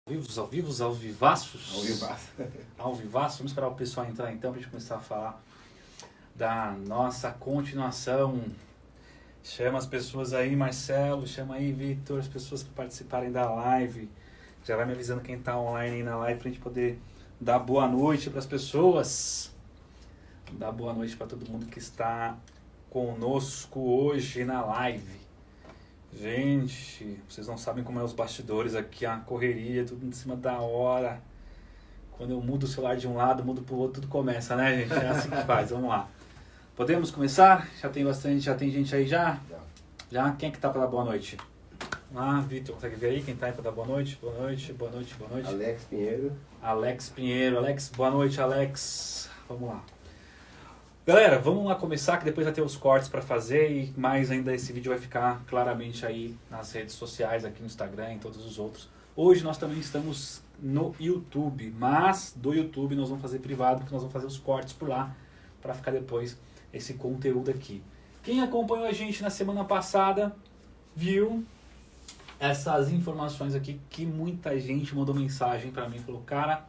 Ao vivaços. Ao vivaço. Ao vivaço. Vamos esperar o pessoal entrar então para a gente começar a falar da nossa continuação. Chama as pessoas aí, Marcelo, chama aí, Vitor, as pessoas que participarem da live. Já vai me avisando quem está online aí na live para a gente poder dar boa noite para as pessoas. Dar boa noite para todo mundo que está conosco hoje na live. Gente, vocês não sabem como é os bastidores aqui, a correria, tudo em cima da hora. Quando eu mudo o celular de um lado, mudo pro outro, tudo começa, né, gente? É assim que faz, vamos lá. Podemos começar? Já tem gente aí já? Já? Quem é que tá para dar boa noite? Ah, Vitor, consegue ver aí quem tá aí para dar boa noite? Boa noite. Alex Pinheiro. Alex, boa noite, Alex. Vamos lá. Galera, vamos lá começar, que depois vai ter os cortes para fazer e mais ainda esse vídeo vai ficar claramente aí nas redes sociais, aqui no Instagram e em todos os outros. Hoje nós também estamos no YouTube, mas do YouTube nós vamos fazer privado, porque nós vamos fazer os cortes por lá para ficar depois esse conteúdo aqui. Quem acompanhou a gente na semana passada viu essas informações aqui que muita gente mandou mensagem para mim e falou, cara,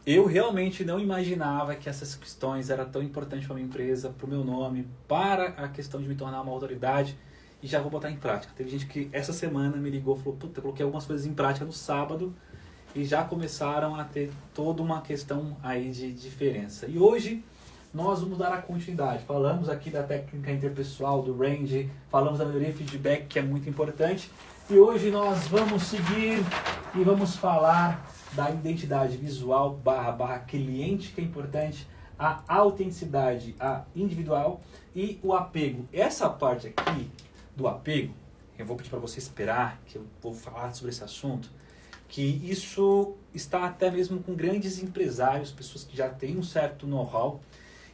eu realmente não imaginava que essas questões eram tão importantes para a minha empresa, para o meu nome, para a questão de me tornar uma autoridade e já vou botar em prática. Teve gente que essa semana me ligou e falou, puta, eu coloquei algumas coisas em prática no sábado e já começaram a ter toda uma questão aí de diferença. E hoje nós vamos dar a continuidade. Falamos aqui da técnica interpessoal, do range, falamos da melhoria feedback, que é muito importante. E hoje nós vamos seguir e vamos falar da identidade visual barra cliente, que é importante, a autenticidade, a individual e o apego. Essa parte aqui do apego, eu vou pedir para você esperar, que eu vou falar sobre esse assunto, que isso está até mesmo com grandes empresários, pessoas que já têm um certo know-how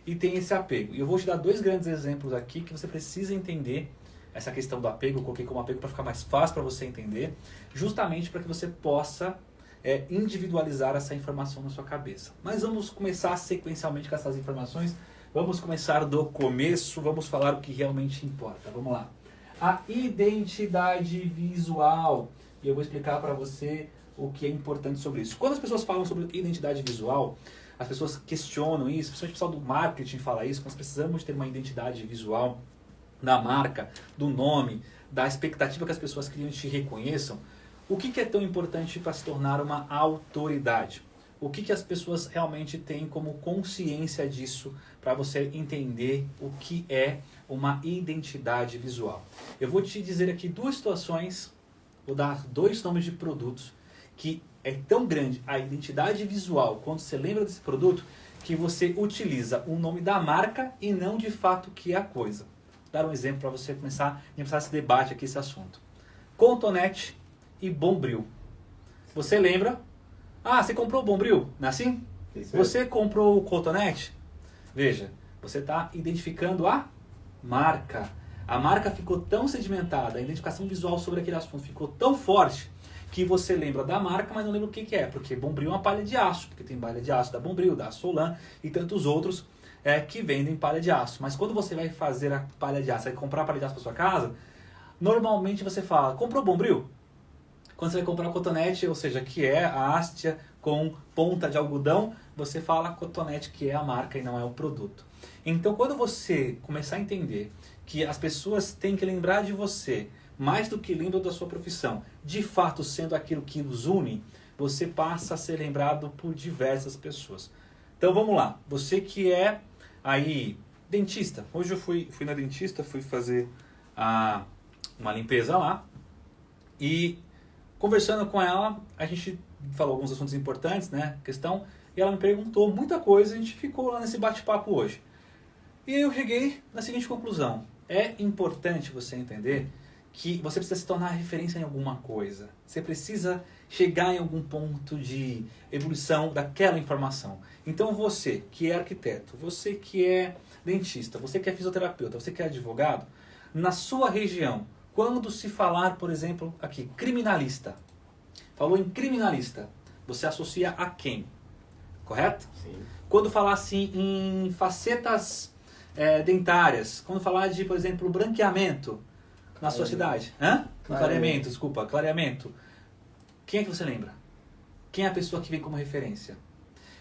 e têm esse apego. E eu vou te dar dois grandes exemplos aqui que você precisa entender essa questão do apego. Eu coloquei como apego para ficar mais fácil para você entender, justamente para que você possa individualizar essa informação na sua cabeça. Mas vamos começar sequencialmente com essas informações. Vamos começar do começo, vamos falar o que realmente importa. Vamos lá. A identidade visual. E eu vou explicar para você o que é importante sobre isso. Quando as pessoas falam sobre identidade visual, as pessoas questionam isso, principalmente o pessoal do marketing fala isso, nós precisamos ter uma identidade visual da marca, do nome, da expectativa que as pessoas criam te reconheçam. O que é tão importante para se tornar uma autoridade? O que as pessoas realmente têm como consciência disso para você entender o que é uma identidade visual? Eu vou te dizer aqui duas situações, vou dar dois nomes de produtos que é tão grande a identidade visual quando você lembra desse produto que você utiliza o nome da marca e não de fato o que é a coisa. Vou dar um exemplo para você começar esse debate aqui, esse assunto. Cotonete e Bombril. Você lembra? Ah, você comprou o Bombril, não é assim? Isso você comprou o Cotonete? Veja, você está identificando a marca. A marca ficou tão sedimentada, a identificação visual sobre aquele assunto ficou tão forte que você lembra da marca, mas não lembra o que é. Porque Bombril é uma palha de aço, porque tem palha de aço da Bombril, da Solan e tantos outros que vendem palha de aço. Mas quando você vai fazer a palha de aço, vai comprar a palha de aço para sua casa, normalmente você fala, comprou Bombril? Quando você vai comprar cotonete, ou seja, que é a hastia com ponta de algodão, você fala cotonete, que é a marca e não é o produto. Então, quando você começar a entender que as pessoas têm que lembrar de você, mais do que lembram da sua profissão, de fato sendo aquilo que os une, você passa a ser lembrado por diversas pessoas. Então, vamos lá. Você que é aí dentista. Hoje eu fui na dentista, fui fazer uma limpeza lá e conversando com ela, a gente falou alguns assuntos importantes, né, questão, e ela me perguntou muita coisa, a gente ficou lá nesse bate-papo hoje. E eu cheguei na seguinte conclusão: é importante você entender que você precisa se tornar referência em alguma coisa. Você precisa chegar em algum ponto de evolução daquela informação. Então você que é arquiteto, você que é dentista, você que é fisioterapeuta, você que é advogado, na sua região, quando se falar, por exemplo, aqui, criminalista, falou em criminalista, você associa a quem? Correto? Sim. Quando falar assim em facetas dentárias, quando falar de, por exemplo, branqueamento na sua cidade, clareamento, desculpa, clareamento, quem é que você lembra? Quem é a pessoa que vem como referência?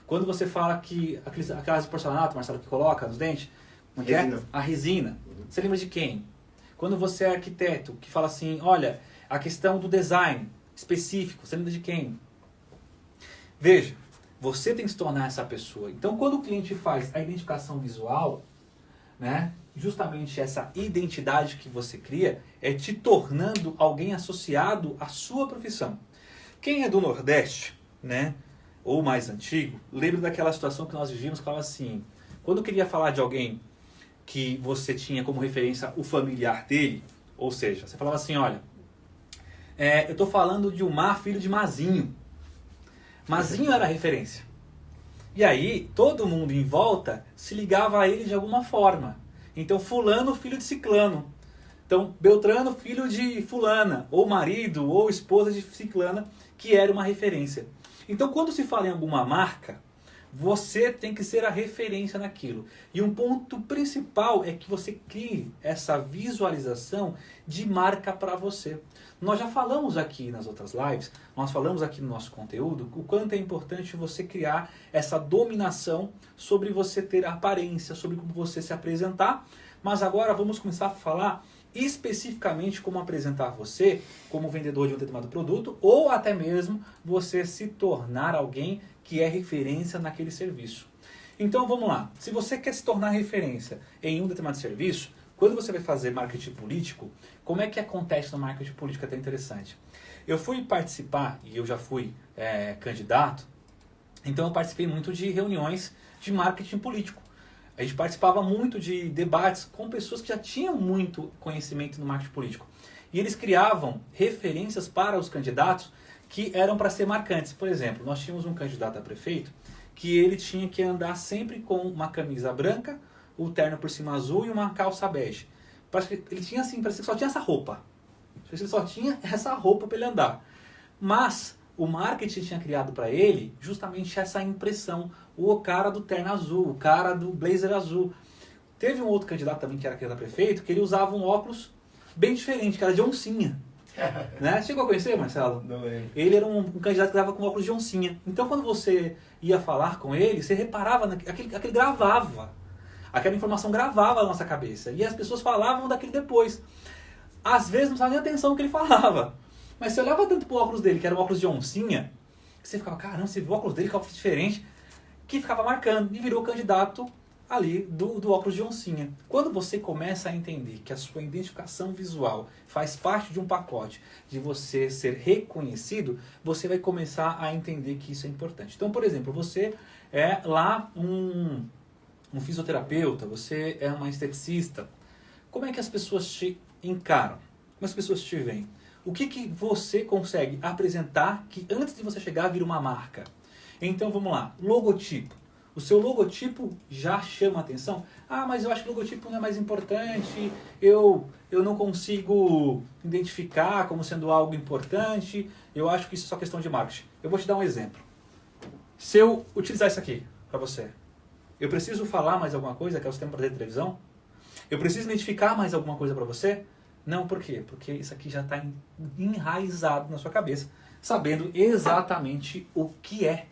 Quando você fala que aquelas de porcelanato, Marcelo, que coloca nos dentes, como é? A resina. Você lembra de quem? Quando você é arquiteto, que fala assim, olha, a questão do design específico, você lembra de quem? Veja, você tem que se tornar essa pessoa. Então, quando o cliente faz a identificação visual, né, justamente essa identidade que você cria é te tornando alguém associado à sua profissão. Quem é do Nordeste, né, ou mais antigo, lembra daquela situação que nós vivíamos, que falava assim, quando eu queria falar de alguém que você tinha como referência o familiar dele, ou seja, você falava assim, olha, eu estou falando de Mar, filho de Mazinho. Mazinho era a referência. E aí, todo mundo em volta se ligava a ele de alguma forma. Então, fulano, filho de ciclano. Então, Beltrano, filho de fulana. Ou marido, ou esposa de ciclana, que era uma referência. Então, quando se fala em alguma marca, você tem que ser a referência naquilo. E um ponto principal é que você crie essa visualização de marca para você. Nós já falamos aqui nas outras lives, nós falamos aqui no nosso conteúdo, o quanto é importante você criar essa dominação sobre você ter aparência, sobre como você se apresentar. Mas agora vamos começar a falar especificamente como apresentar você como vendedor de um determinado produto ou até mesmo você se tornar alguém que é referência naquele serviço. Então vamos lá, se você quer se tornar referência em um determinado serviço, quando você vai fazer marketing político, como é que acontece no marketing político? É até interessante. Eu fui participar, e eu já fui candidato, então eu participei muito de reuniões de marketing político. A gente participava muito de debates com pessoas que já tinham muito conhecimento no marketing político. E eles criavam referências para os candidatos que eram para ser marcantes. Por exemplo, nós tínhamos um candidato a prefeito que ele tinha que andar sempre com uma camisa branca, o terno por cima azul e uma calça bege. Ele tinha assim, parecia que só tinha essa roupa. Ele só tinha essa roupa para ele andar. Mas o marketing tinha criado para ele justamente essa impressão. O cara do terno azul, o cara do blazer azul. Teve um outro candidato também que era candidato a prefeito, que ele usava um óculos bem diferente, que era de oncinha. Né? Chegou a conhecer, Marcelo? Não lembro. Ele era um candidato que dava com óculos de oncinha. Então quando você ia falar com ele, você reparava aquele gravava. Aquela informação gravava na nossa cabeça. E as pessoas falavam daquele depois. Às vezes não prestava nem atenção no que ele falava. Mas você olhava tanto pro óculos dele, que era um óculos de oncinha, que você ficava, caramba, você viu o óculos dele, que é um óculos diferente, que ficava marcando e virou candidato ali do óculos de oncinha. Quando você começa a entender que a sua identificação visual faz parte de um pacote de você ser reconhecido, você vai começar a entender que isso é importante. Então, por exemplo, você é lá um fisioterapeuta, você é uma esteticista. Como é que as pessoas te encaram? Como as pessoas te veem? O que você consegue apresentar que antes de você chegar vira uma marca? Então vamos lá, logotipo. O seu logotipo já chama a atenção? Ah, mas eu acho que o logotipo não é mais importante, eu não consigo identificar como sendo algo importante, eu acho que isso é só questão de marketing. Eu vou te dar um exemplo. Se eu utilizar isso aqui para você, eu preciso falar mais alguma coisa que é o sistema para televisão? Eu preciso identificar mais alguma coisa para você? Não, por quê? Porque isso aqui já está enraizado na sua cabeça, sabendo exatamente o que é.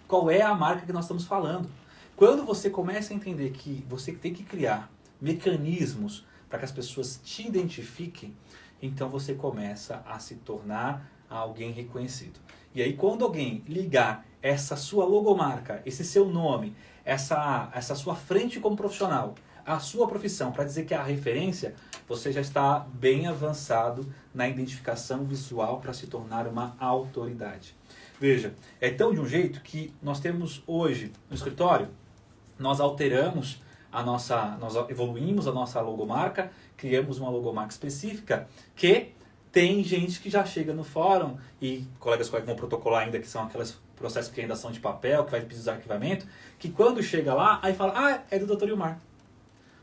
Qual é a marca que nós estamos falando. Quando você começa a entender que você tem que criar mecanismos para que as pessoas te identifiquem, então você começa a se tornar alguém reconhecido. E aí quando alguém ligar essa sua logomarca, esse seu nome, essa sua frente como profissional, a sua profissão, para dizer que é a referência, você já está bem avançado na identificação visual para se tornar uma autoridade. Veja, é tão de um jeito que nós temos hoje no escritório, nós alteramos nós evoluímos a nossa logomarca, criamos uma logomarca específica que tem gente que já chega no fórum e colegas que vão protocolar ainda, que são aqueles processos que ainda são de papel, que vai precisar de arquivamento, que quando chega lá, aí fala, é do Dr. Ilmar.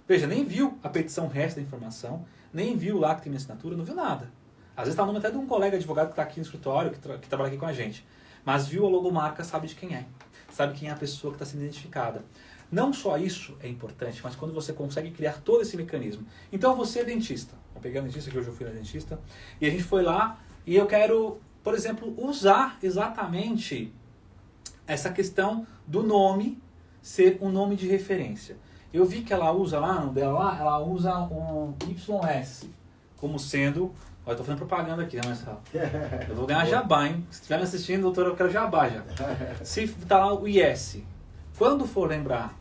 Veja, nem viu a petição resto da informação, nem viu lá que tem minha assinatura, não viu nada. Às vezes está o nome até de um colega advogado que está aqui no escritório, que trabalha aqui com a gente. Mas viu a logomarca, sabe de quem é. Sabe quem é a pessoa que está sendo identificada. Não só isso é importante, mas quando você consegue criar todo esse mecanismo. Então você é dentista. Vou pegar o dentista, que hoje eu fui na dentista. E a gente foi lá e eu quero por exemplo, usar exatamente essa questão do nome ser um nome de referência. Eu vi que ela usa lá, no dela lá, ela usa um YS como sendo... Olha, eu tô fazendo propaganda aqui, né, Marcelo? Eu vou ganhar jabá, hein? Se estiver me assistindo, doutor, eu quero jabá já. Se tá lá o IS, quando for lembrar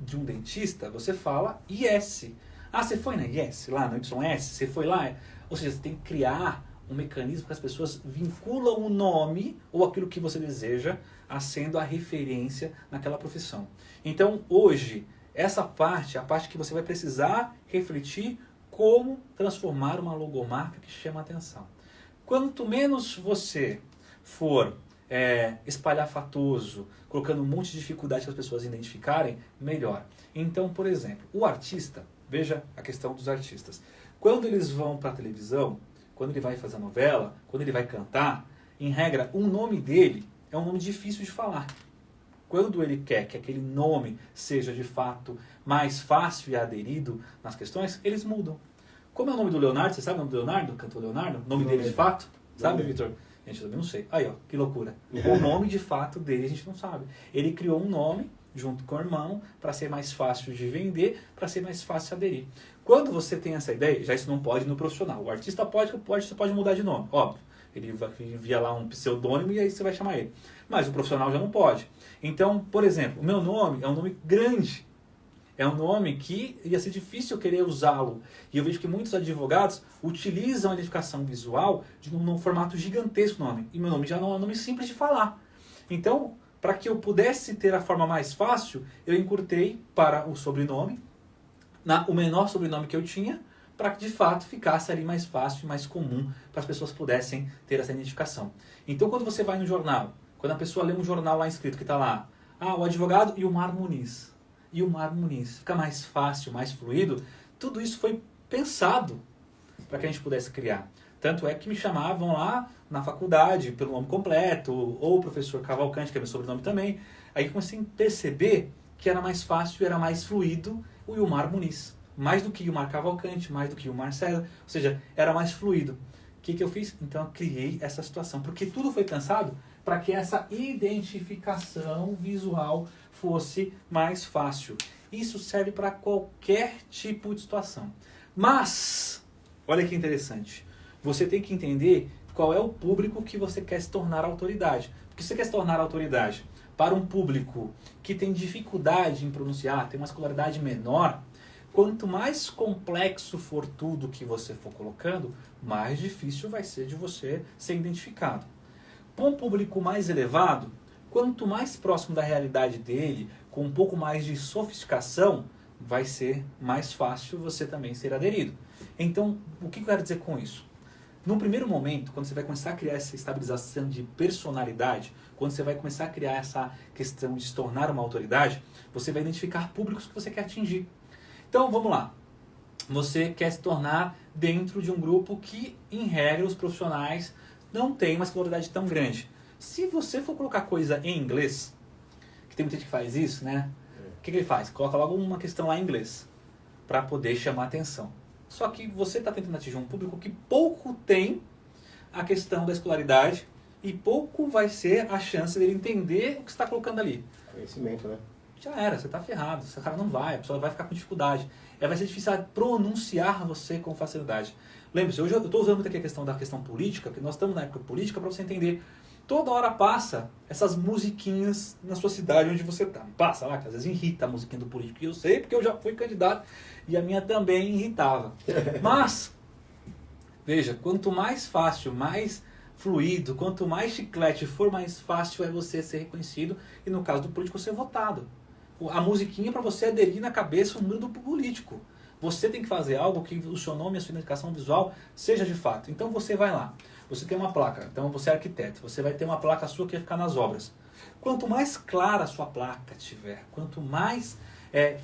de um dentista, você fala IS. Ah, você foi na IS, lá no YS? Você foi lá? Ou seja, você tem que criar um mecanismo que as pessoas vinculam o nome ou aquilo que você deseja a sendo a referência naquela profissão. Então, hoje, essa parte é a parte que você vai precisar refletir como transformar uma logomarca que chama a atenção. Quanto menos você for espalhafatoso, colocando um monte de dificuldade para as pessoas identificarem, melhor. Então, por exemplo, o artista, veja a questão dos artistas. Quando eles vão para a televisão, quando ele vai fazer a novela, quando ele vai cantar, em regra, o nome dele é um nome difícil de falar. Quando ele quer que aquele nome seja de fato mais fácil e aderido nas questões, eles mudam. Como é o nome do Leonardo? Você sabe o nome do Leonardo? O cantor Leonardo? O nome dele de fato? Sabe, Vitor? Gente, eu também não sei. Aí, ó, que loucura. O nome de fato dele a gente não sabe. Ele criou um nome junto com o irmão para ser mais fácil de vender, para ser mais fácil de aderir. Quando você tem essa ideia, já isso não pode no profissional. O artista você pode mudar de nome, óbvio. Ele envia lá um pseudônimo e aí você vai chamar ele. Mas o profissional já não pode. Então, por exemplo, o meu nome é um nome grande. É um nome que ia ser difícil eu querer usá-lo. E eu vejo que muitos advogados utilizam a identificação visual num formato gigantesco nome. E meu nome já não é um nome simples de falar. Então, para que eu pudesse ter a forma mais fácil, eu encurtei para o sobrenome, o menor sobrenome que eu tinha, para que de fato ficasse ali mais fácil e mais comum para as pessoas pudessem ter essa identificação. Então, quando você vai no jornal, quando a pessoa lê um jornal lá escrito que está lá, o advogado Ilmar Muniz. Ilmar Muniz. Fica mais fácil, mais fluido. Tudo isso foi pensado para que a gente pudesse criar. Tanto é que me chamavam lá na faculdade pelo nome completo, ou o professor Cavalcante, que é meu sobrenome também. Aí comecei a perceber que era mais fácil e era mais fluido o Ilmar Muniz. Mais do que Ilmar Cavalcante, mais do que Ilmar César. Ou seja, era mais fluido. O que eu fiz? Então eu criei essa situação. Porque tudo foi pensado para que essa identificação visual fosse mais fácil. Isso serve para qualquer tipo de situação. Mas, olha que interessante. Você tem que entender qual é o público que você quer se tornar autoridade. Porque você quer se tornar autoridade para um público que tem dificuldade em pronunciar, tem uma escolaridade menor, quanto mais complexo for tudo que você for colocando, mais difícil vai ser de você ser identificado. Para um público mais elevado, quanto mais próximo da realidade dele, com um pouco mais de sofisticação, vai ser mais fácil você também ser aderido. Então, o que eu quero dizer com isso? No primeiro momento, quando você vai começar a criar essa estabilização de personalidade, quando você vai começar a criar essa questão de se tornar uma autoridade, você vai identificar públicos que você quer atingir. Então, vamos lá. Você quer se tornar dentro de um grupo que, em regra, os profissionais não têm uma escolaridade tão grande. Se você for colocar coisa em inglês, que tem muita gente que faz isso, né? O que ele faz? Coloca logo uma questão lá em inglês, para poder chamar atenção. Só que você está tentando atingir um público que pouco tem a questão da escolaridade e pouco vai ser a chance dele entender o que você está colocando ali. Conhecimento, né? Já era, você está ferrado, esse cara não vai, a pessoa vai ficar com dificuldade. Vai ser difícil pronunciar você com facilidade. Lembre-se, hoje eu estou usando muito aqui a questão da questão política, porque nós estamos na época política, para você entender. Toda hora passa essas musiquinhas na sua cidade onde você está. Passa lá, que às vezes irrita a musiquinha do político. E eu sei porque eu já fui candidato e a minha também irritava. Mas, veja, quanto mais fácil, mais fluido, quanto mais chiclete for, mais fácil é você ser reconhecido e, no caso do político, ser votado. A musiquinha é para você aderir na cabeça o número do político. Você tem que fazer algo que o seu nome e a sua identificação visual seja de fato. Então você vai lá. Você tem uma placa, então você é arquiteto, você vai ter uma placa sua que vai ficar nas obras. Quanto mais clara a sua placa tiver, quanto mais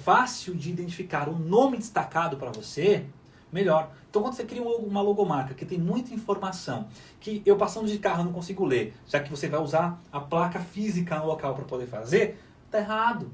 fácil de identificar o nome destacado para você, melhor. Então quando você cria uma logomarca que tem muita informação, que eu passando de carro não consigo ler, já que você vai usar a placa física no local para poder fazer, está errado.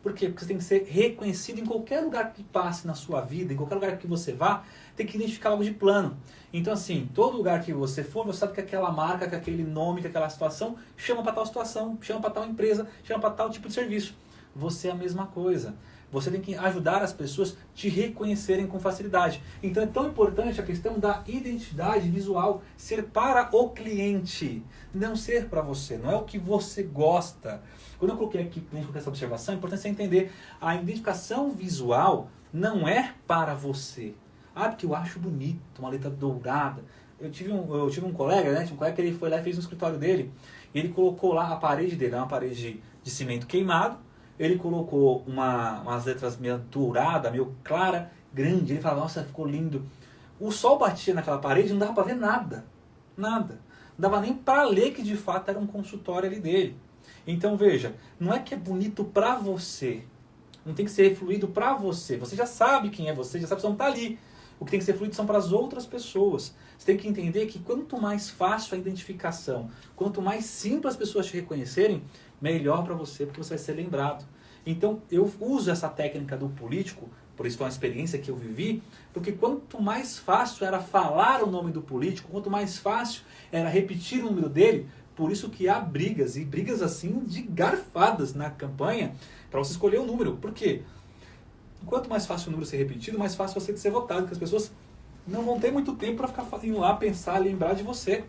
Por quê? Porque você tem que ser reconhecido em qualquer lugar que passe na sua vida, em qualquer lugar que você vá, tem que identificar algo de plano. Então assim, todo lugar que você for, você sabe que aquela marca, que aquele nome, que aquela situação, chama para tal situação, chama para tal empresa, chama para tal tipo de serviço. Você é a mesma coisa. Você tem que ajudar as pessoas a te reconhecerem com facilidade. Então é tão importante a questão da identidade visual ser para o cliente, não ser para você, não é o que você gosta. Quando eu coloquei aqui essa observação, é importante você entender, a identificação visual não é para você. Ah, porque eu acho bonito, uma letra dourada. Eu tive um colega, né? Tinha um colega que ele foi lá e fez no escritório dele, e ele colocou lá a parede dele, uma parede de cimento queimado. Ele colocou umas letras meio dourada, meio clara, grande. Ele falava, nossa, ficou lindo. O sol batia naquela parede e não dava para ver nada. Nada. Não dava nem para ler que de fato era um consultório ali dele. Então veja, não é que é bonito para você. Não tem que ser fluido para você. Você já sabe quem é você, já sabe que você não está ali. O que tem que ser fluido são para as outras pessoas. Você tem que entender que quanto mais fácil a identificação, quanto mais simples as pessoas te reconhecerem, melhor para você, porque você vai ser lembrado. Então, eu uso essa técnica do político, por isso foi uma experiência que eu vivi, porque quanto mais fácil era falar o nome do político, quanto mais fácil era repetir o número dele, por isso que há brigas, e brigas assim de garfadas na campanha, para você escolher o número. Por quê? Quanto mais fácil o número ser repetido, mais fácil você ser votado, porque as pessoas não vão ter muito tempo para ficar indo lá, pensar, lembrar de você.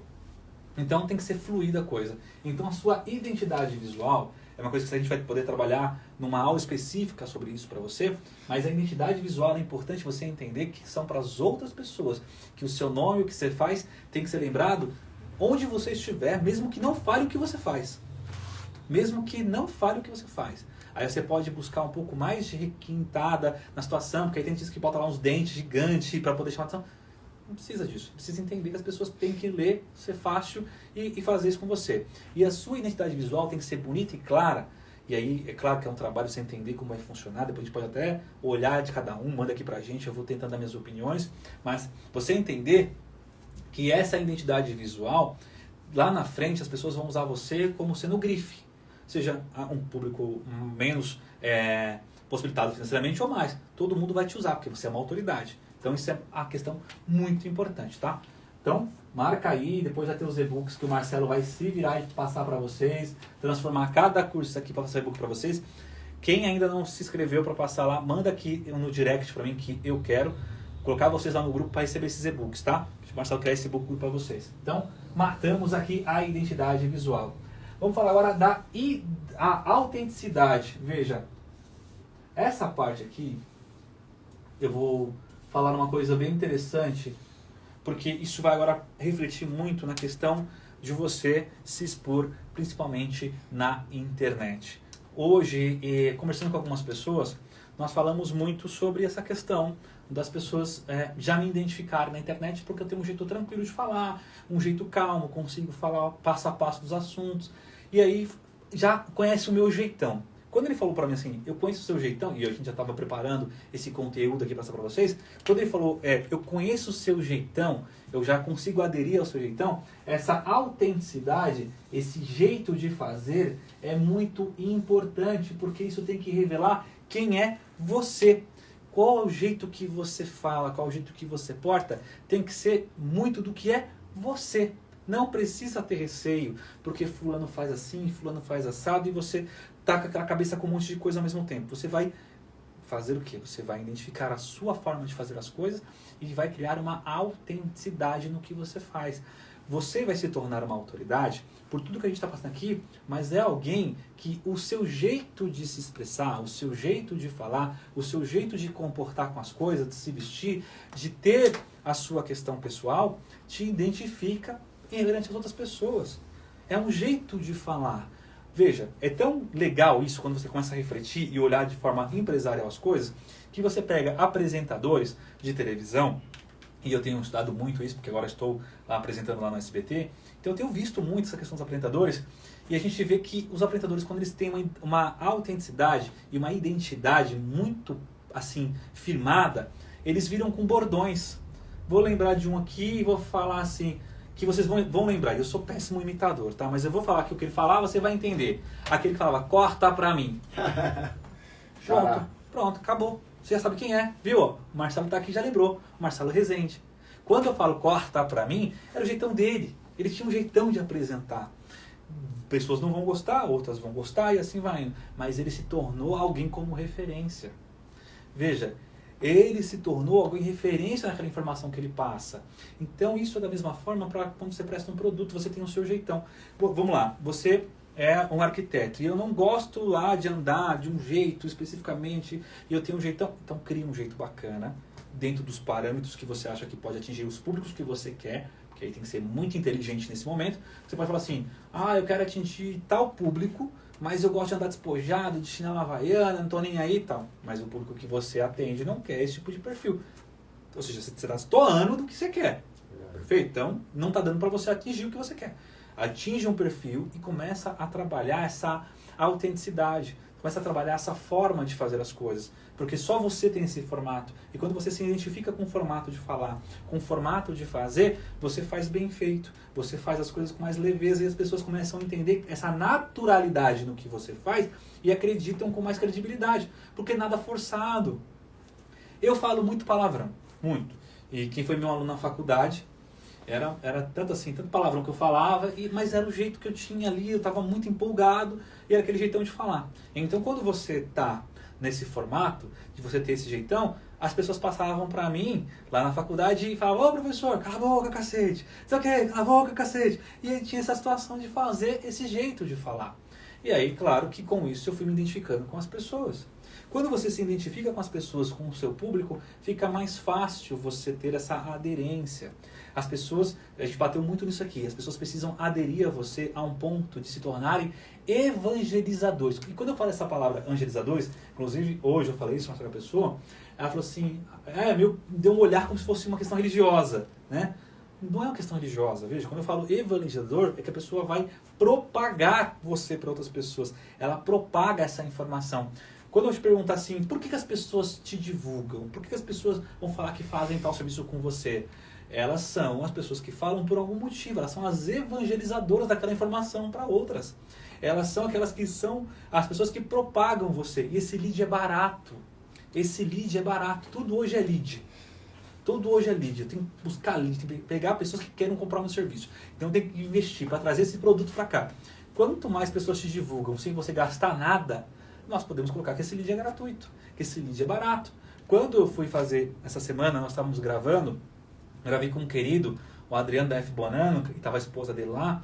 Então tem que ser fluida a coisa. Então a sua identidade visual é uma coisa que a gente vai poder trabalhar numa aula específica sobre isso para você, mas a identidade visual é importante você entender que são para as outras pessoas, que o seu nome, o que você faz, tem que ser lembrado onde você estiver, mesmo que não fale o que você faz. Mesmo que não fale o que você faz. Aí você pode buscar um pouco mais de requintada na situação, porque aí tem gente que bota lá uns dentes gigantes para poder chamar atenção. Não precisa disso. Precisa entender que as pessoas têm que ler, ser fácil e fazer isso com você. E a sua identidade visual tem que ser bonita e clara. E aí, é claro que é um trabalho você entender como vai funcionar. Depois a gente pode até olhar de cada um, manda aqui pra gente, eu vou tentando dar minhas opiniões. Mas você entender que essa identidade visual, lá na frente as pessoas vão usar você como sendo grife. Seja um público menos possibilitado financeiramente ou mais. Todo mundo vai te usar, porque você é uma autoridade. Então isso é a questão muito importante, tá? Então, marca aí, depois vai ter os e-books que o Marcelo vai se virar e passar para vocês, transformar cada curso aqui para passar e-book para vocês. Quem ainda não se inscreveu para passar lá, manda aqui no direct para mim que eu quero colocar vocês lá no grupo para receber esses e-books, tá? O Marcelo criar esse e-book para vocês. Então, matamos aqui a identidade visual. Vamos falar agora da autenticidade. Veja, essa parte aqui, eu vou falar uma coisa bem interessante, porque isso vai agora refletir muito na questão de você se expor, principalmente na internet. Hoje, conversando com algumas pessoas, nós falamos muito sobre essa questão das pessoas já me identificarem na internet, porque eu tenho um jeito tranquilo de falar, um jeito calmo, consigo falar passo a passo dos assuntos, e aí já conhece o meu jeitão. Quando ele falou para mim assim, eu conheço o seu jeitão, e a gente já estava preparando esse conteúdo aqui para passar para vocês, quando ele falou, eu conheço o seu jeitão, eu já consigo aderir ao seu jeitão, essa autenticidade, esse jeito de fazer é muito importante, porque isso tem que revelar quem é você. Qual é o jeito que você fala, qual é o jeito que você porta, tem que ser muito do que é você. Não precisa ter receio, porque fulano faz assim, fulano faz assado, e você tá com aquela cabeça com um monte de coisa ao mesmo tempo. Você vai fazer o quê? Você vai identificar a sua forma de fazer as coisas e vai criar uma autenticidade no que você faz. Você vai se tornar uma autoridade por tudo que a gente está passando aqui, mas é alguém que o seu jeito de se expressar, o seu jeito de falar, o seu jeito de comportar com as coisas, de se vestir, de ter a sua questão pessoal, te identifica perante as outras pessoas. É um jeito de falar. Veja, é tão legal isso quando você começa a refletir e olhar de forma empresarial as coisas, que você pega apresentadores de televisão, e eu tenho estudado muito isso, porque agora estou lá apresentando lá no SBT, então eu tenho visto muito essa questão dos apresentadores, e a gente vê que os apresentadores, quando eles têm uma autenticidade e uma identidade muito assim firmada, eles viram com bordões. Vou lembrar de um aqui e vou falar assim, que vocês vão lembrar. Eu sou péssimo imitador, tá? Mas eu vou falar que o que ele falava, você vai entender. Aquele que falava, corta pra mim. Pronto, acabou. Você já sabe quem é, viu? O Marcelo tá aqui, já lembrou. O Marcelo Rezende. Quando eu falo corta pra mim, era o jeitão dele. Ele tinha um jeitão de apresentar. Pessoas não vão gostar, outras vão gostar e assim vai indo. Mas ele se tornou alguém como referência. Veja, ele se tornou alguém referência naquela informação que ele passa. Então isso é da mesma forma para quando você presta um produto, você tem o seu jeitão. Vamos lá, você é um arquiteto e eu não gosto lá de andar de um jeito especificamente e eu tenho um jeitão. Então cria um jeito bacana dentro dos parâmetros que você acha que pode atingir os públicos que você quer. Porque aí tem que ser muito inteligente nesse momento. Você pode falar assim, eu quero atingir tal público, mas eu gosto de andar despojado, de chinelo havaiana, não tô nem aí e tal. Mas o público que você atende não quer esse tipo de perfil. Ou seja, você está destoando do que você quer. Perfeito? Então, não está dando para você atingir o que você quer. Atinge um perfil e começa a trabalhar essa autenticidade. Começa a trabalhar essa forma de fazer as coisas. Porque só você tem esse formato. E quando você se identifica com o formato de falar, com o formato de fazer, você faz bem feito. Você faz as coisas com mais leveza e as pessoas começam a entender essa naturalidade no que você faz e acreditam com mais credibilidade. Porque nada forçado. Eu falo muito palavrão. Muito. E quem foi meu aluno na faculdade, era tanto assim, tanto palavrão que eu falava, mas era o jeito que eu tinha ali, eu estava muito empolgado e era aquele jeitão de falar. Então quando você está nesse formato, de você ter esse jeitão, as pessoas passavam pra mim lá na faculdade e falavam, ô professor, cala a boca, cacete, sei o que, cala a boca, cacete. E aí tinha essa situação de fazer esse jeito de falar. E aí, claro que com isso eu fui me identificando com as pessoas. Quando você se identifica com as pessoas, com o seu público, fica mais fácil você ter essa aderência. As pessoas, a gente bateu muito nisso aqui, as pessoas precisam aderir a você a um ponto de se tornarem evangelizadores. E quando eu falo essa palavra evangelizadores, inclusive hoje eu falei isso com outra pessoa, ela falou assim, deu um olhar como se fosse uma questão religiosa, né? Não é uma questão religiosa, veja, quando eu falo evangelizador, é que a pessoa vai propagar você para outras pessoas, ela propaga essa informação. Quando eu te perguntar assim, por que as pessoas te divulgam? Por que as pessoas vão falar que fazem tal serviço com você? Elas são as pessoas que falam por algum motivo, elas são as evangelizadoras daquela informação para outras. Elas são aquelas que são as pessoas que propagam você. E esse lead é barato. Esse lead é barato. Tudo hoje é lead. Tudo hoje é lead. Eu tenho que buscar lead, tenho que pegar pessoas que querem comprar um serviço. Então eu tenho que investir para trazer esse produto para cá. Quanto mais pessoas te divulgam sem você gastar nada, nós podemos colocar que esse lead é gratuito, que esse lead é barato. Quando eu fui fazer, essa semana, nós estávamos gravei com um querido, o Adriano da F. Bonano, que estava a esposa dele lá,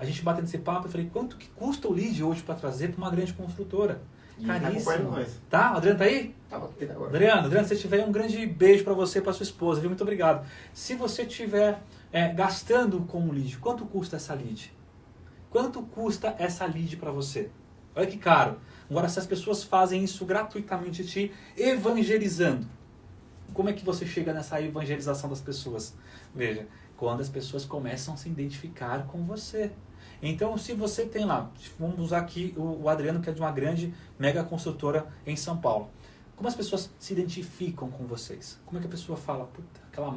a gente batendo esse papo, eu falei, quanto que custa o lead hoje para trazer para uma grande construtora? Caríssimo. Tá? O Adriano tá aí? Tava aqui agora. Adriano, se tiver um grande beijo para você e para sua esposa, viu? Muito obrigado. Se você estiver gastando com um lead, quanto custa essa lead? Quanto custa essa lead para você? Olha que caro. Agora, se as pessoas fazem isso gratuitamente, te evangelizando, como é que você chega nessa evangelização das pessoas? Veja, quando as pessoas começam a se identificar com você. Então, se você tem lá, vamos usar aqui o Adriano, que é de uma grande mega construtora em São Paulo. Como as pessoas se identificam com vocês? Como é que a pessoa fala, puta, aquela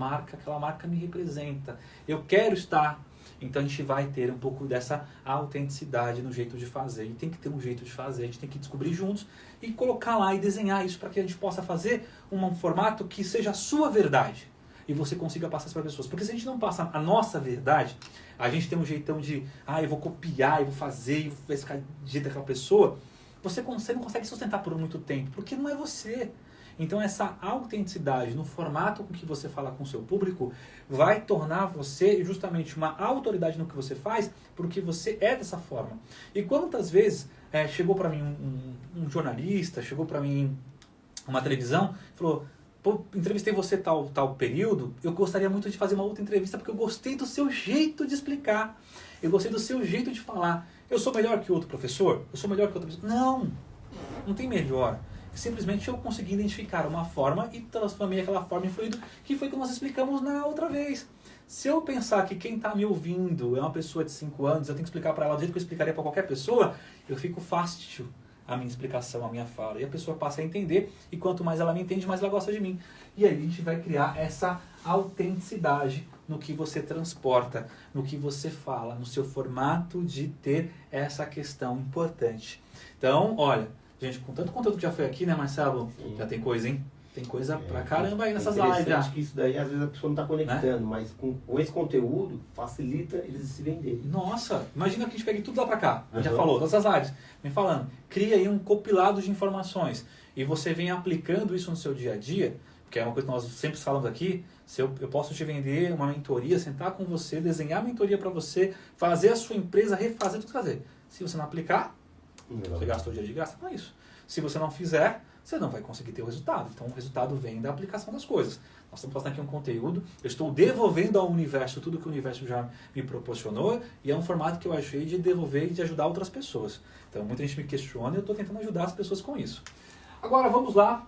marca me representa, eu quero estar. Então a gente vai ter um pouco dessa autenticidade no jeito de fazer. E tem que ter um jeito de fazer, a gente tem que descobrir juntos e colocar lá e desenhar isso para que a gente possa fazer um formato que seja a sua verdade. E você consiga passar isso para pessoas. Porque se a gente não passa a nossa verdade, a gente tem um jeitão de, eu vou copiar, eu vou fazer, eu vou ficar de jeito daquela pessoa, você não consegue sustentar por muito tempo, porque não é você. Então essa autenticidade no formato com que você fala com o seu público vai tornar você justamente uma autoridade no que você faz, porque você é dessa forma. E quantas vezes chegou para mim um jornalista, chegou para mim uma televisão, falou, pô, entrevistei você tal período, eu gostaria muito de fazer uma outra entrevista porque eu gostei do seu jeito de explicar, eu gostei do seu jeito de falar. Eu sou melhor que outro professor? Eu sou melhor que outra pessoa? Não tem melhor. Simplesmente eu consegui identificar uma forma e transformei aquela forma em fluido, que foi o que nós explicamos na outra vez. Se eu pensar que quem está me ouvindo é uma pessoa de 5 anos, eu tenho que explicar para ela do jeito que eu explicaria para qualquer pessoa, eu fico fácil a minha explicação, a minha fala. E a pessoa passa a entender, e quanto mais ela me entende, mais ela gosta de mim. E aí a gente vai criar essa autenticidade no que você transporta, no que você fala, no seu formato de ter essa questão importante. Então, olha, Gente, com tanto conteúdo que já foi aqui, né, Marcelo? Sim. Já tem coisa, hein? Tem coisa pra caramba aí nessas lives já. Acho que isso daí, às vezes, a pessoa não está conectando, mas com esse conteúdo, facilita eles se venderem. Nossa, imagina que a gente pegue tudo lá pra cá. A gente já Uhum. falou, todas as lives. Vem falando, cria aí um compilado de informações. E você vem aplicando isso no seu dia a dia, que é uma coisa que nós sempre falamos aqui. Se eu posso te vender uma mentoria, sentar com você, desenhar a mentoria para você, fazer a sua empresa, refazer tudo que fazer. Se você não aplicar, você gastou o dia de graça, não é isso. Se você não fizer, você não vai conseguir ter o resultado. Então o resultado vem da aplicação das coisas. Nós estamos passando aqui um conteúdo, eu estou devolvendo ao universo tudo que o universo já me proporcionou, e é um formato que eu achei de devolver e de ajudar outras pessoas. Então muita gente me questiona e eu estou tentando ajudar as pessoas com isso. Agora vamos lá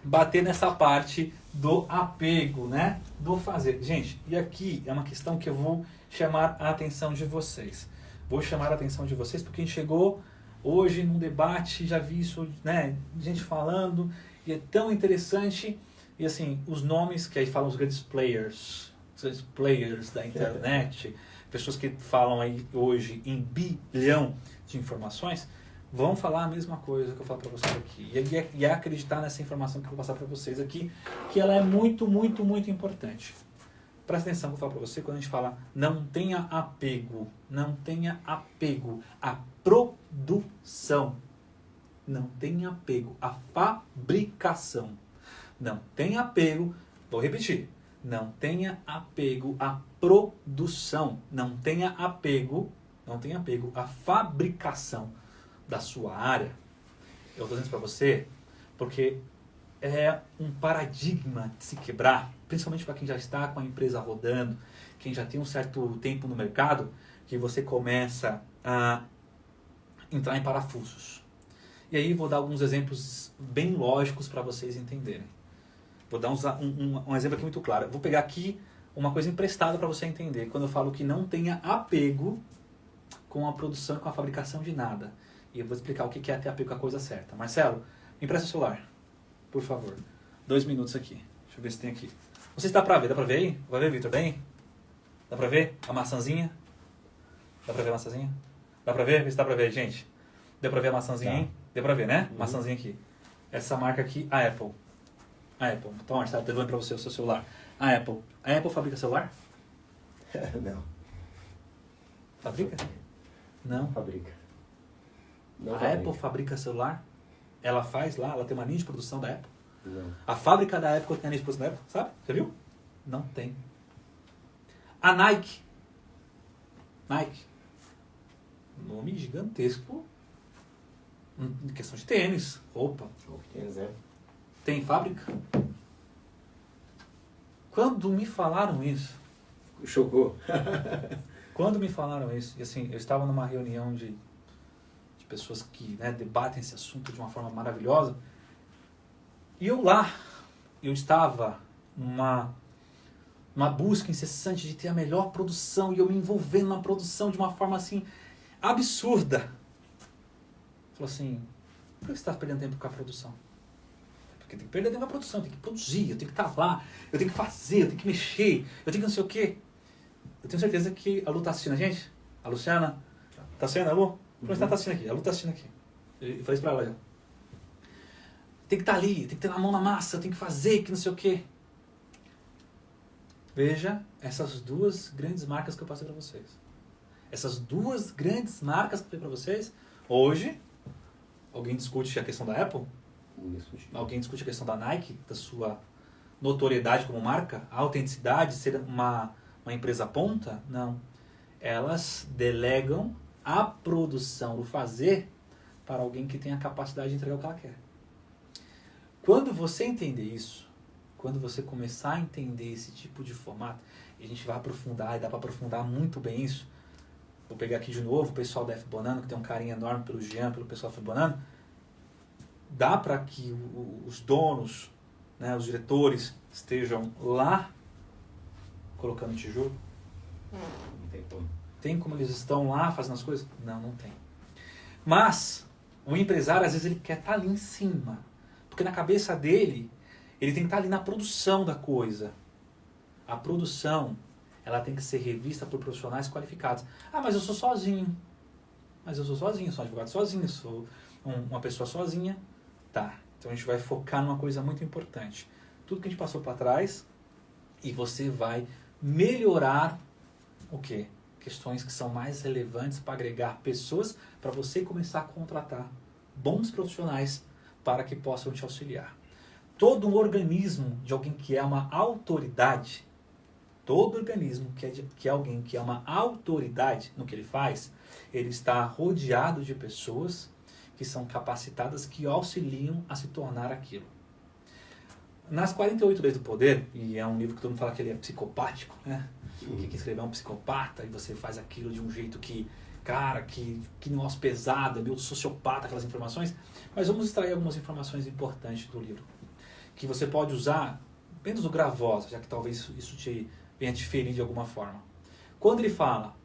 bater nessa parte do apego, né? Do fazer. Gente, e aqui é uma questão que eu vou chamar a atenção de vocês. Vou chamar a atenção de vocês porque a gente chegou hoje num debate, já vi isso, né? Gente falando, e é tão interessante. E assim, os nomes que aí falam os grandes players da internet, pessoas que falam aí hoje em bilhão de informações, vão falar a mesma coisa que eu falo para vocês aqui. E é acreditar nessa informação que eu vou passar para vocês aqui, que ela é muito, muito, muito importante. Presta atenção que eu falo para você quando a gente fala não tenha apego. Não tenha apego à produção. Não tenha apego à fabricação. Não tenha apego, vou repetir, não tenha apego à produção. Não tenha apego à fabricação da sua área. Eu estou dizendo isso para você porque é um paradigma de se quebrar, principalmente para quem já está com a empresa rodando, quem já tem um certo tempo no mercado, que você começa a entrar em parafusos. E aí vou dar alguns exemplos bem lógicos para vocês entenderem. Vou dar um exemplo aqui muito claro. Vou pegar aqui uma coisa emprestada para você entender. Quando eu falo que não tenha apego com a produção e com a fabricação de nada. E eu vou explicar o que é ter apego com a coisa certa. Marcelo, me empresta o celular, por favor. 2 minutos aqui. Deixa eu ver se tem aqui. Não sei se dá pra ver. Dá pra ver aí? Vai ver, Vitor? Bem? Dá pra ver a maçãzinha? Dá pra ver a maçãzinha? Dá pra ver? Vê se dá pra ver, gente. Deu pra ver a maçãzinha, hein? Deu pra ver, né? Maçãzinha aqui. Essa marca aqui, a Apple. A Apple. Então, Marcelo, tô levando pra você o seu celular. A Apple fabrica celular? Não. Fabrica? Não. Fabrica. Não A fabrica. Apple fabrica celular? Ela faz lá, ela tem uma linha de produção da Apple? Não. A fábrica da Apple tem a linha de produção da Apple, sabe? Você viu? Não tem. A Nike. Nome gigantesco. Em questão de tênis, roupa. O que tem, Zé? Tem fábrica? Quando me falaram isso, Chocou. Quando me falaram isso, e assim, eu estava numa reunião de pessoas que, né, debatem esse assunto de uma forma maravilhosa, e eu estava numa busca incessante de ter a melhor produção, e eu me envolvendo na produção de uma forma assim, absurda. Falou assim, por que você está perdendo tempo com a produção? Porque tem que perder tempo com a produção, tem que produzir, eu tenho que estar lá, eu tenho que fazer, eu tenho que mexer, eu tenho que não sei o quê. Eu tenho certeza que a Lu está assistindo a gente. A Luciana. Tá assistindo, a Lu? Tá assistindo aqui. A Lu tá assistindo aqui. Eu falei isso pra ela já. Tem que estar ali, tem que ter a mão na massa, tem que fazer, que não sei o quê. Veja essas 2 grandes marcas que eu passei pra vocês. Essas 2 grandes marcas que eu falei pra vocês. Hoje, alguém discute a questão da Apple? Alguém discute a questão da Nike, da sua notoriedade como marca? A autenticidade, ser uma empresa ponta? Não. Elas delegam a produção, o fazer, para alguém que tem a capacidade de entregar o que ela quer. Quando você entender isso, quando você começar a entender esse tipo de formato, e a gente vai aprofundar, e dá para aprofundar muito bem isso. Vou pegar aqui de novo o pessoal da F Bonano, que tem um carinho enorme pelo Jean, pelo pessoal da F Bonano. Dá para que os donos, né, os diretores, estejam lá colocando tijolo? Não tem como. Tem como eles estão lá fazendo as coisas? Não, não tem. Mas o empresário, às vezes, ele quer estar ali em cima. Porque na cabeça dele, ele tem que estar ali na produção da coisa. A produção, ela tem que ser revista por profissionais qualificados. Ah, mas eu sou sozinho. Mas eu sou sozinho, sou advogado sozinho, sou uma pessoa sozinha? Tá. Então a gente vai focar numa coisa muito importante. Tudo que a gente passou para trás e você vai melhorar o quê? Questões que são mais relevantes para agregar pessoas para você começar a contratar bons profissionais para que possam te auxiliar. Todo organismo de alguém que é uma autoridade, todo organismo que é alguém que é uma autoridade no que ele faz, ele está rodeado de pessoas que são capacitadas, que auxiliam a se tornar aquilo. Nas 48 Leis do Poder, e é um livro que todo mundo fala que ele é psicopático, né? Que escrever é um psicopata e você faz aquilo de um jeito que, cara, que negócio pesado, é meio sociopata aquelas informações. Mas vamos extrair algumas informações importantes do livro, que você pode usar, menos o gravosa, já que talvez isso te venha te ferir de alguma forma. Quando ele fala,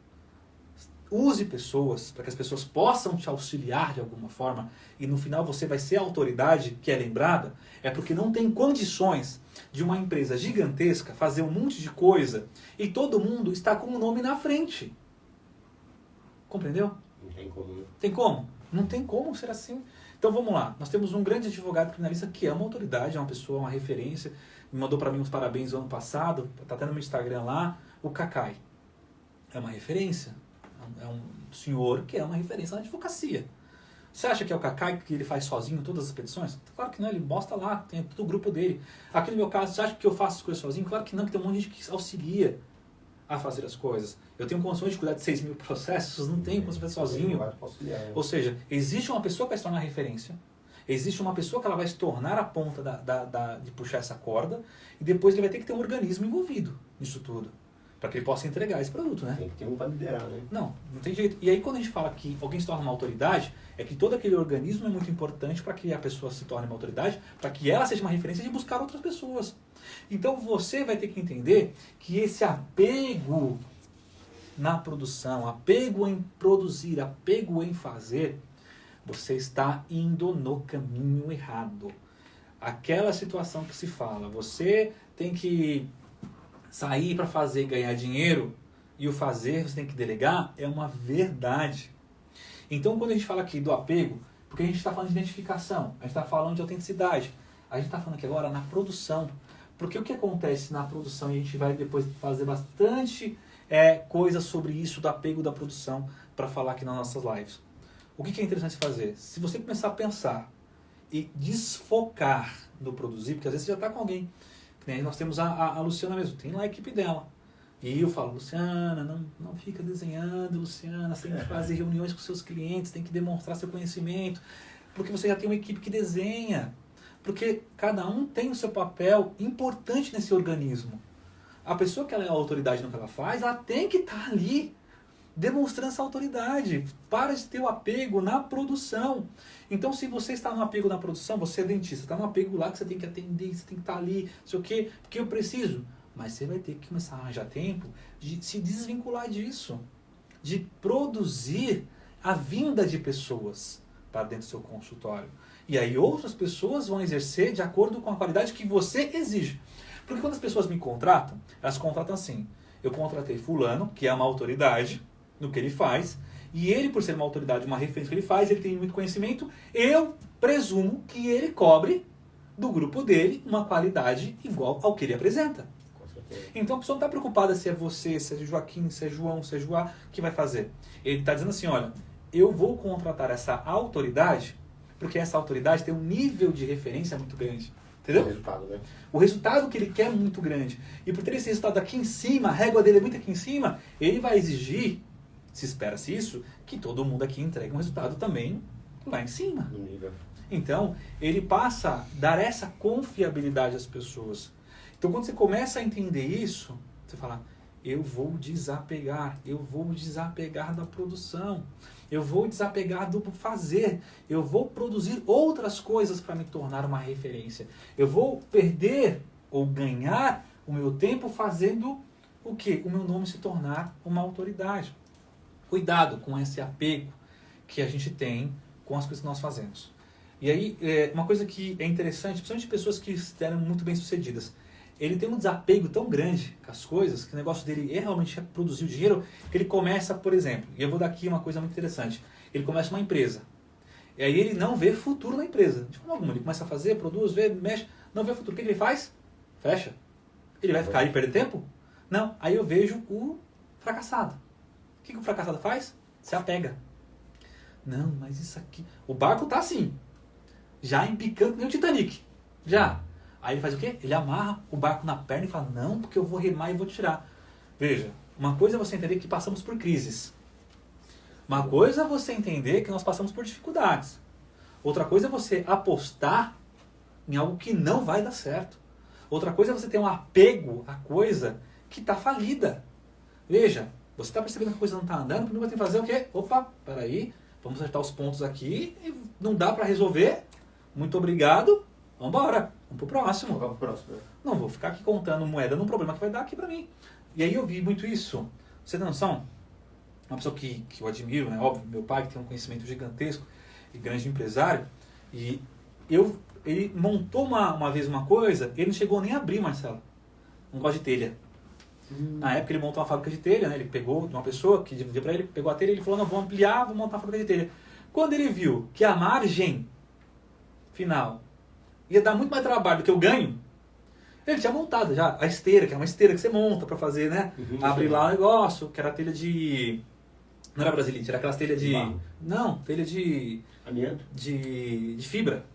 use pessoas para que as pessoas possam te auxiliar de alguma forma e no final você vai ser a autoridade que é lembrada, é porque não tem condições de uma empresa gigantesca fazer um monte de coisa e todo mundo está com o nome na frente. Compreendeu? Não tem como, né? Tem como? Não tem como ser assim. Então vamos lá, nós temos um grande advogado criminalista que é uma autoridade, é uma pessoa, uma referência, me mandou para mim uns parabéns no ano passado, está até no meu Instagram lá, o Cacai. É uma referência, é um senhor que é uma referência na advocacia. Você acha que é o Cacai que ele faz sozinho todas as petições? Claro que não, ele mostra lá, tem todo o grupo dele. Aqui no meu caso, você acha que eu faço as coisas sozinho? Claro que não, que tem um monte de gente que auxilia a fazer as coisas. Eu tenho condições de cuidar de 6 mil processos, não tenho condições de fazer sozinho. Ou seja, existe uma pessoa que vai se tornar referência, existe uma pessoa que ela vai se tornar a ponta de puxar essa corda, e depois ele vai ter que ter um organismo envolvido nisso tudo, para que ele possa entregar esse produto, né? Tem que ter um para liderar, né? Não tem jeito. E aí quando a gente fala que alguém se torna uma autoridade, é que todo aquele organismo é muito importante para que a pessoa se torne uma autoridade, para que ela seja uma referência de buscar outras pessoas. Então você vai ter que entender que esse apego na produção, apego em produzir, apego em fazer, você está indo no caminho errado. Aquela situação que se fala, você tem que sair para fazer e ganhar dinheiro, e o fazer você tem que delegar, é uma verdade. Então quando a gente fala aqui do apego, porque a gente está falando de identificação, a gente está falando de autenticidade, a gente está falando aqui agora na produção. Porque o que acontece na produção, e a gente vai depois fazer bastante coisa sobre isso, do apego da produção, para falar aqui nas nossas lives. O que é interessante fazer? Se você começar a pensar e desfocar no produzir, porque às vezes você já está com alguém, que nem nós temos a Luciana mesmo, tem lá a equipe dela. E eu falo, Luciana, não fica desenhando, Luciana, você tem que fazer reuniões com seus clientes, tem que demonstrar seu conhecimento, porque você já tem uma equipe que desenha. Porque cada um tem o seu papel importante nesse organismo. A pessoa que ela é a autoridade no que ela faz, ela tem que estar ali demonstrando essa autoridade. Para de ter o apego na produção. Então, se você está no apego na produção, você é dentista, está no apego lá que você tem que atender, você tem que estar ali, não sei o quê, porque eu preciso. Mas você vai ter que começar a arranjar tempo de se desvincular disso. De produzir a vinda de pessoas para dentro do seu consultório. E aí outras pessoas vão exercer de acordo com a qualidade que você exige. Porque quando as pessoas me contratam, elas contratam assim. Eu contratei fulano, que é uma autoridade no que ele faz, e ele, por ser uma autoridade, uma referência que ele faz, ele tem muito conhecimento, eu presumo que ele cobre do grupo dele uma qualidade igual ao que ele apresenta. Então a pessoa não está preocupada se é você, se é Joaquim, se é João, se é Joá, que vai fazer. Ele está dizendo assim, olha, eu vou contratar essa autoridade, porque essa autoridade tem um nível de referência muito grande. Entendeu? O resultado, né? O resultado que ele quer é muito grande. E por ter esse resultado aqui em cima, a régua dele é muito aqui em cima, ele vai exigir, se espera-se isso, que todo mundo aqui entregue um resultado também lá em cima. No nível. Então, ele passa a dar essa confiabilidade às pessoas. Então, quando você começa a entender isso, você fala, eu vou desapegar da produção, eu vou desapegar do fazer, eu vou produzir outras coisas para me tornar uma referência. Eu vou perder ou ganhar o meu tempo fazendo o quê? O meu nome se tornar uma autoridade. Cuidado com esse apego que a gente tem com as coisas que nós fazemos. E aí, uma coisa que é interessante, principalmente pessoas que eram muito bem sucedidas, ele tem um desapego tão grande com as coisas, que o negócio dele é realmente produzir o dinheiro, que ele começa, por exemplo, e eu vou dar aqui uma coisa muito interessante, ele começa uma empresa, E aí ele não vê futuro na empresa. De forma alguma, ele começa a fazer, produz, vê, mexe, não vê futuro. O que ele faz? Fecha. Ele vai ficar aí e perder tempo? Não. Aí eu vejo o fracassado. O que o fracassado faz? Se apega. Não, mas isso aqui... O barco tá assim, já empicando que nem o Titanic. Já. Aí ele faz o quê? Ele amarra o barco na perna e fala, não, porque eu vou remar e vou tirar. Veja, uma coisa é você entender que passamos por crises. Uma coisa é você entender que nós passamos por dificuldades. Outra coisa é você apostar em algo que não vai dar certo. Outra coisa é você ter um apego à coisa que está falida. Veja, você está percebendo que a coisa não está andando, primeiro você tem que fazer o quê? Opa, peraí, vamos acertar os pontos aqui, e não dá para resolver, muito obrigado, vamos embora, vamos pro próximo. Vamos pro próximo. Não vou ficar aqui contando moeda num problema que vai dar aqui para mim. E aí eu vi muito isso. Você tem noção? Uma pessoa que eu admiro, né? Óbvio, meu pai que tem um conhecimento gigantesco e grande empresário, e ele montou uma vez uma coisa, ele não chegou nem a abrir, Marcelo, um negócio de telha. Na época ele montou uma fábrica de telha, né? Ele pegou de uma pessoa que dividia para ele, pegou a telha e ele falou, não, vou ampliar, vou montar uma fábrica de telha. Quando ele viu que a margem final ia dar muito mais trabalho do que o ganho, ele tinha montado já a esteira, que é uma esteira que você monta para fazer, né? Abrir lá o negócio, que era telha de... Não era brasilite, era aquelas telhas de... Não, telha de... Amianto? De fibra.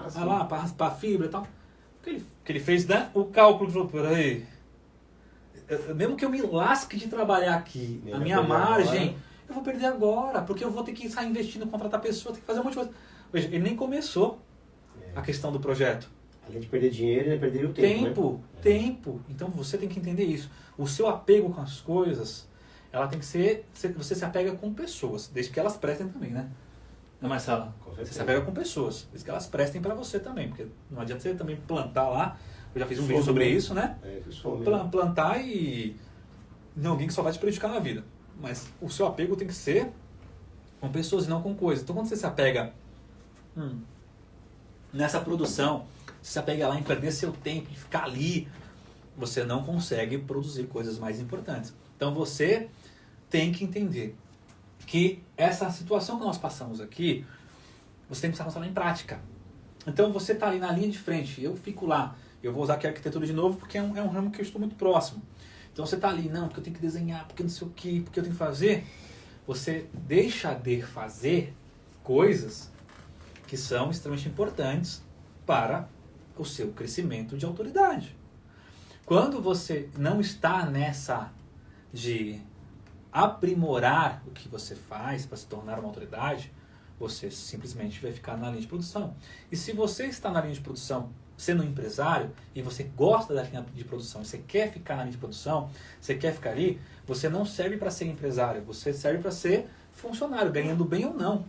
Sim. Lá, para raspar a fibra e tal. O que ele fez, né? O cálculo, falou, peraí... Mesmo que eu me lasque de trabalhar aqui, a minha margem, agora, eu vou perder agora, porque eu vou ter que sair investindo, contratar pessoas, ter que fazer um monte de coisa. Veja, ele nem começou a questão do projeto. Além de perder dinheiro, ele perderia o tempo. Tempo. Então você tem que entender isso. O seu apego com as coisas, ela tem que ser... Você se apega com pessoas, desde que elas prestem também, né? Não, Marcela? Você se apega com pessoas, desde que elas prestem para você também, porque não adianta você também plantar lá. Eu já fiz um vídeo sobre isso, né? Plantar e alguém que só vai te prejudicar na vida. Mas o seu apego tem que ser com pessoas e não com coisas. Então quando você se apega nessa produção, você se apega lá em perder seu tempo, em ficar ali, você não consegue produzir coisas mais importantes. Então você tem que entender que essa situação que nós passamos aqui, você tem que passar ela em prática. Então você está ali na linha de frente, eu fico lá. Eu vou usar aqui a arquitetura de novo porque é um ramo que eu estou muito próximo. Então você está ali, não, porque eu tenho que desenhar, porque não sei o que, porque eu tenho que fazer. Você deixa de fazer coisas que são extremamente importantes para o seu crescimento de autoridade. Quando você não está nessa de aprimorar o que você faz para se tornar uma autoridade, você simplesmente vai ficar na linha de produção. E se você está na linha de produção sendo um empresário e você gosta da linha de produção, você quer ficar na linha de produção, você quer ficar ali, você não serve para ser empresário, você serve para ser funcionário, ganhando bem ou não.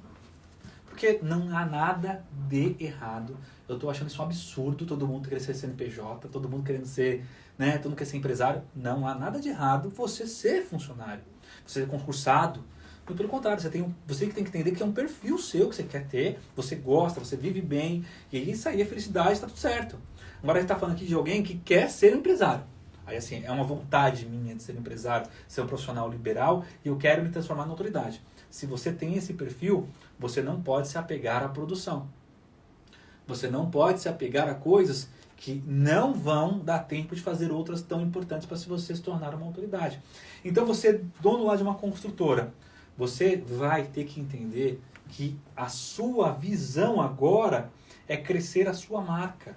Porque não há nada de errado. Eu estou achando isso um absurdo, todo mundo querendo ser CNPJ, todo mundo querendo ser, né, todo mundo quer ser empresário. Não há nada de errado você ser funcionário, você ser concursado. Muito pelo contrário, você que tem que entender que é um perfil seu que você quer ter, você gosta, você vive bem, e isso aí é felicidade, está tudo certo. Agora a gente está falando aqui de alguém que quer ser um empresário. Aí assim, é uma vontade minha de ser um empresário, ser um profissional liberal, e eu quero me transformar na autoridade. Se você tem esse perfil, você não pode se apegar à produção. Você não pode se apegar a coisas que não vão dar tempo de fazer outras tão importantes para você se tornar uma autoridade. Então você, dono lá de uma construtora, você vai ter que entender que a sua visão agora é crescer a sua marca,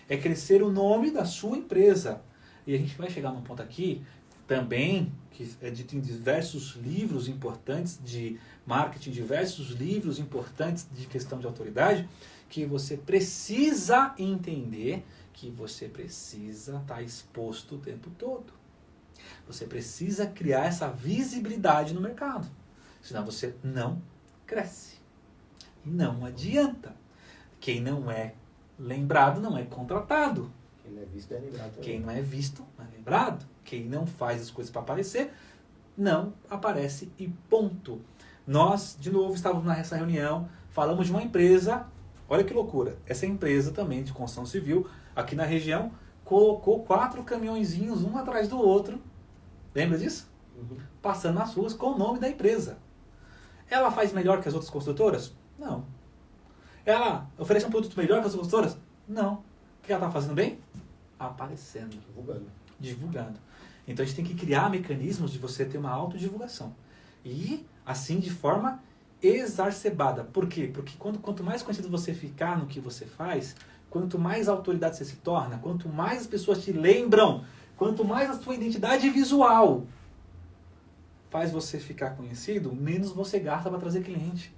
é crescer o nome da sua empresa. E a gente vai chegar num ponto aqui também, que é dito em diversos livros importantes de marketing, diversos livros importantes de questão de autoridade, que você precisa entender que você precisa estar exposto o tempo todo. Você precisa criar essa visibilidade no mercado. Senão você não cresce. Não adianta. Quem não é lembrado não é contratado. Quem não é visto é lembrado também. Quem não é visto não é lembrado. Quem não faz as coisas para aparecer, não aparece e ponto. Nós, de novo, estávamos nessa reunião, falamos de uma empresa, olha que loucura, essa empresa também de construção civil, aqui na região, colocou 4 caminhõezinhos, um atrás do outro, lembra disso? Passando nas ruas com o nome da empresa. Ela faz melhor que as outras construtoras? Não. Ela oferece um produto melhor para as consultoras? Não. O que ela está fazendo bem? Aparecendo. Divulgando. Então a gente tem que criar mecanismos de você ter uma autodivulgação. E assim de forma exacerbada. Por quê? Porque quanto mais conhecido você ficar no que você faz, quanto mais autoridade você se torna, quanto mais as pessoas te lembram, quanto mais a sua identidade visual faz você ficar conhecido, menos você gasta para trazer cliente.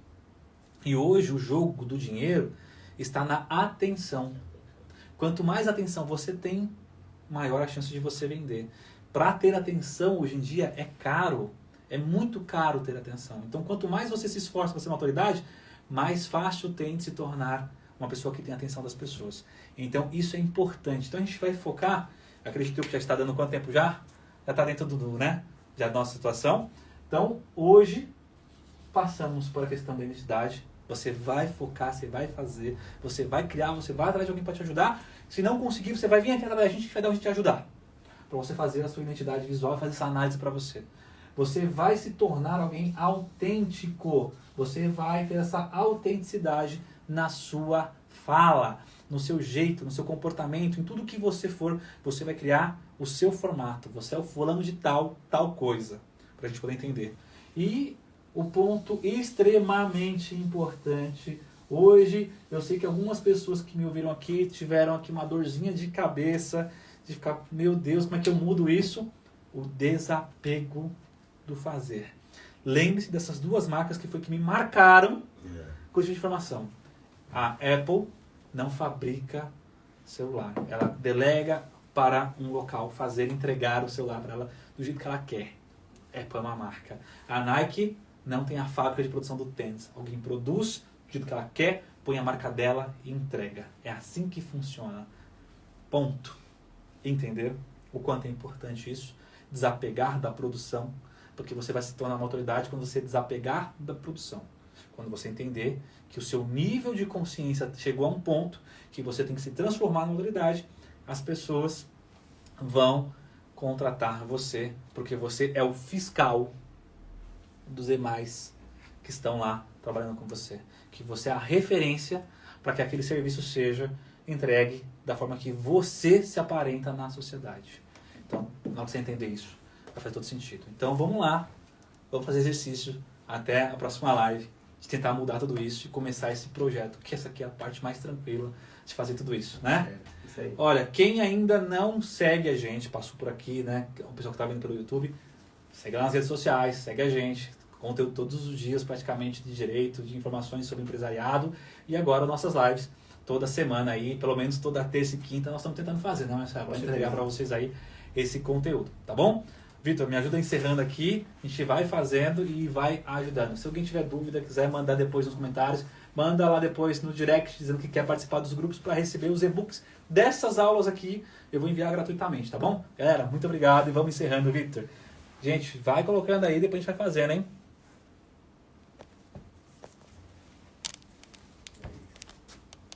E hoje o jogo do dinheiro está na atenção. Quanto mais atenção você tem, maior a chance de você vender. Para ter atenção hoje em dia é caro. É muito caro ter atenção. Então, quanto mais você se esforça para ser uma autoridade, mais fácil tem de se tornar uma pessoa que tem a atenção das pessoas. Então, isso é importante. Então, a gente vai focar, acredito que já está dando quanto tempo já? Já está dentro da nossa situação. Então, hoje, passamos por a questão da identidade. Você vai focar, você vai fazer, você vai criar, você vai atrás de alguém para te ajudar. Se não conseguir, você vai vir aqui atrás da gente que vai dar um jeito de te ajudar. Para você fazer a sua identidade visual, fazer essa análise para você. Você vai se tornar alguém autêntico. Você vai ter essa autenticidade na sua fala, no seu jeito, no seu comportamento, em tudo que você for, você vai criar o seu formato. Você é o fulano de tal coisa, para a gente poder entender. E o ponto extremamente importante, hoje eu sei que algumas pessoas que me ouviram aqui tiveram aqui uma dorzinha de cabeça, de ficar, meu Deus, como é que eu mudo isso? O desapego do fazer. Lembre-se dessas duas marcas que me marcaram com a informação. A Apple não fabrica celular. Ela delega para um local fazer, entregar o celular para ela do jeito que ela quer. Apple é uma marca. A Nike não tem a fábrica de produção do tênis. Alguém produz do jeito que ela quer, põe a marca dela e entrega. É assim que funciona. Ponto. Entenderam o quanto é importante isso? Desapegar da produção, porque você vai se tornar uma autoridade quando você desapegar da produção. Quando você entender que o seu nível de consciência chegou a um ponto que você tem que se transformar numa autoridade, as pessoas vão contratar você, porque você é o fiscal dos demais que estão lá trabalhando com você. Que você é a referência para que aquele serviço seja entregue da forma que você se aparenta na sociedade. Então, na hora que você entender isso, vai fazer todo sentido. Então, vamos lá. Vamos fazer exercício até a próxima live de tentar mudar tudo isso e começar esse projeto, que essa aqui é a parte mais tranquila de fazer tudo isso, né? Isso aí. Olha, quem ainda não segue a gente, passou por aqui, né? O pessoal que está vendo pelo YouTube, segue lá nas redes sociais, segue a gente. Conteúdo todos os dias, praticamente, de direito, de informações sobre empresariado. E agora, nossas lives, toda semana aí, pelo menos toda terça e quinta, nós estamos tentando fazer, né, Marcelo? Para entregar para vocês aí esse conteúdo, tá bom? Vitor, me ajuda encerrando aqui, a gente vai fazendo e vai ajudando. Se alguém tiver dúvida, quiser mandar depois nos comentários, manda lá depois no direct dizendo que quer participar dos grupos para receber os e-books dessas aulas aqui. Eu vou enviar gratuitamente, tá bom? Galera, muito obrigado e vamos encerrando, Vitor. Gente, vai colocando aí, depois a gente vai fazendo, hein?